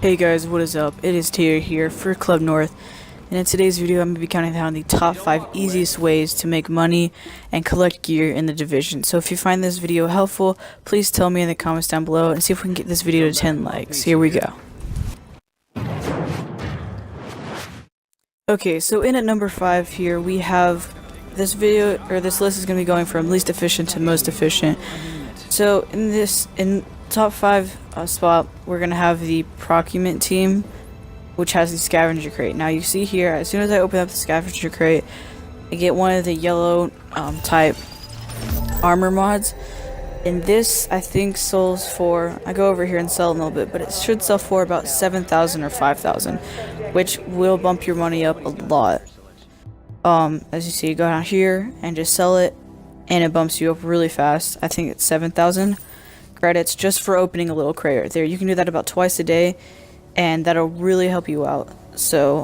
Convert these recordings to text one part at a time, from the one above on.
Hey guys, what is up? It is Taylor here for Club North, and in today's video I'm going to be counting down the top 5 easiest ways to make money and collect gear in the division. So if you find this video helpful, please tell me in the comments down below and see if we can get this video to 10 likes. Here we go. Okay, so in at number 5 here we have this video, or this list is going to be going from least efficient to most efficient. So in top 5 spot, we're going to have the Procurement team, which has the Scavenger Crate. Now you see here, as soon as I open up the Scavenger Crate, I get one of the yellow type armor mods. And this, I think, sells for, I go over here and sell it in a little bit, but it should sell for about 7,000 or 5,000, which will bump your money up a lot. As you see, you go down here and just sell it, and it bumps you up really fast. I think it's 7,000 credits just for opening a little crate right there. You can do that about twice a day, and that'll really help you out. So,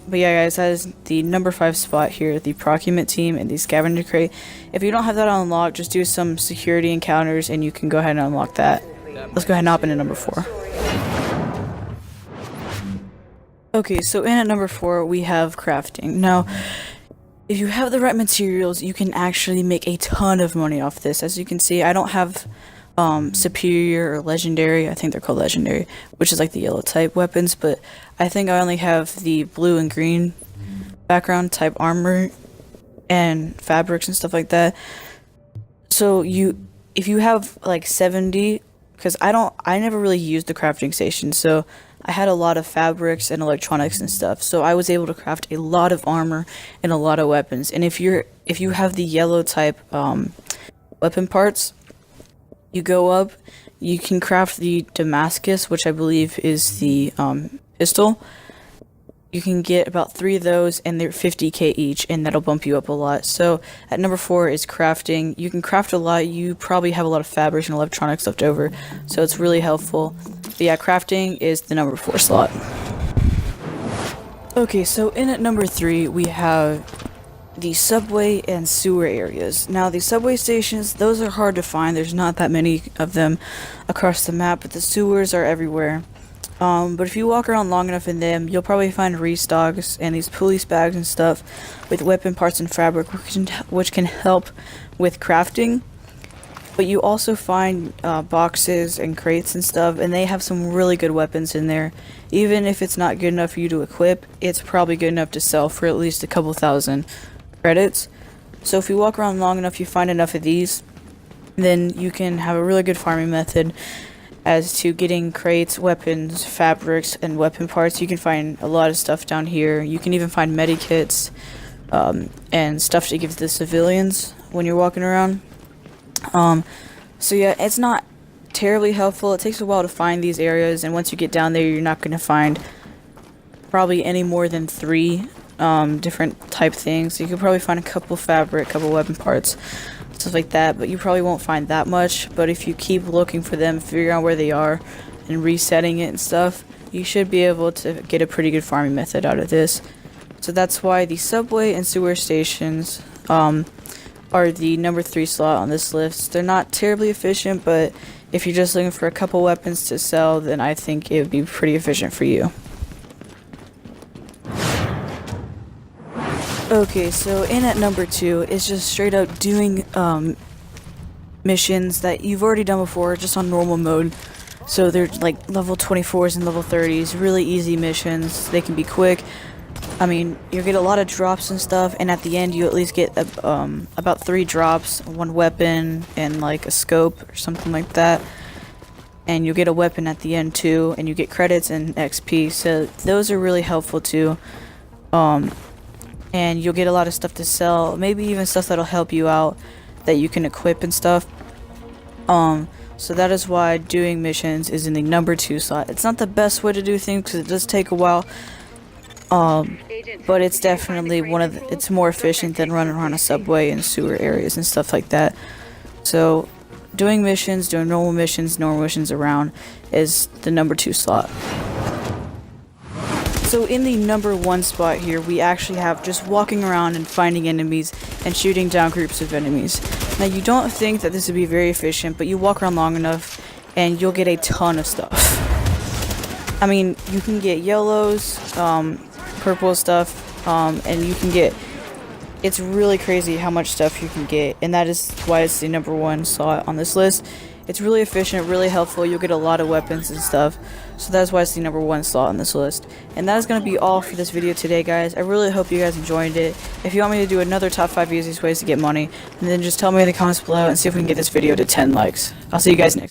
but yeah guys, that is the number 5 spot here, the Procurement team and the Scavenger Crate. If you don't have that unlocked, just do some security encounters and you can go ahead and unlock that. Let's go ahead and hop into number 4. Okay, so in at number 4 we have crafting. Now, if you have the right materials, you can actually make a ton of money off this. As you can see, I don't have superior or legendary, I think they're called legendary, which is like the yellow type weapons, but I think I only have the blue and green background type armor and fabrics and stuff like that. So if you have like 70, because I never really used the crafting station, so I had a lot of fabrics and electronics and stuff, so I was able to craft a lot of armor and a lot of weapons. And if you have the yellow type weapon parts, you go up, you can craft the Damascus, which I believe is the pistol. You can get about 3 of those, and they're 50k each, and that'll bump you up a lot. So at number 4 is crafting. You can craft a lot. You probably have a lot of fabrics and electronics left over, so it's really helpful. But yeah, crafting is the number 4 slot. Okay, so in at number 3 we have the subway and sewer areas. Now the subway stations, those are hard to find. There's not that many of them across the map, but the sewers are everywhere. But if you walk around long enough in them, you'll probably find restocks and these police bags and stuff with weapon parts and fabric, which can help with crafting. But you also find boxes and crates and stuff, and they have some really good weapons in there. Even if it's not good enough for you to equip, it's probably good enough to sell for at least a couple thousand credits. So if you walk around long enough, you find enough of these, then you can have a really good farming method as to getting crates, weapons, fabrics, and weapon parts. You can find a lot of stuff down here. You can even find medikits and stuff to give to the civilians when you're walking around. So yeah, it's not terribly helpful. It takes a while to find these areas, and once you get down there, you're not going to find probably any more than 3 different type things. You could probably find a couple fabric, couple weapon parts, stuff like that, but you probably won't find that much. But if you keep looking for them, figure out where they are, and resetting it and stuff, you should be able to get a pretty good farming method out of this. So that's why the subway and sewer stations are the number 3 slot on this list. They're not terribly efficient, but if you're just looking for a couple weapons to sell, then I think it would be pretty efficient for you. Okay, so in at number 2 is just straight up doing missions that you've already done before, just on normal mode. So they're like level 24s and level 30s, really easy missions. They can be quick. I mean, you get a lot of drops and stuff, and at the end you at least get about 3 drops, 1 weapon, and like a scope or something like that. And you'll get a weapon at the end too, and you get credits and XP, so those are really helpful too. And you'll get a lot of stuff to sell, maybe even stuff that'll help you out that you can equip and stuff. So that is why doing missions is in the number 2 slot. It's not the best way to do things because it does take a while, but it's definitely it's more efficient than running around a subway and sewer areas and stuff like that. So doing missions, doing normal missions around is the number 2 slot. So in the number 1 spot here, we actually have just walking around and finding enemies and shooting down groups of enemies. Now you don't think that this would be very efficient, but you walk around long enough and you'll get a ton of stuff. I mean, you can get yellows, purple stuff, and you can get, it's really crazy how much stuff you can get, and that is why it's the #1 slot on this list. It's really efficient, really helpful. You'll get a lot of weapons and stuff, so that's why it's the #1 slot on this list. And that is going to be all for this video today, guys. I really hope you guys enjoyed it. If you want me to do another top 5 easiest ways to get money, then just tell me in the comments below and see if we can get this video to 10 likes. I'll see you guys next.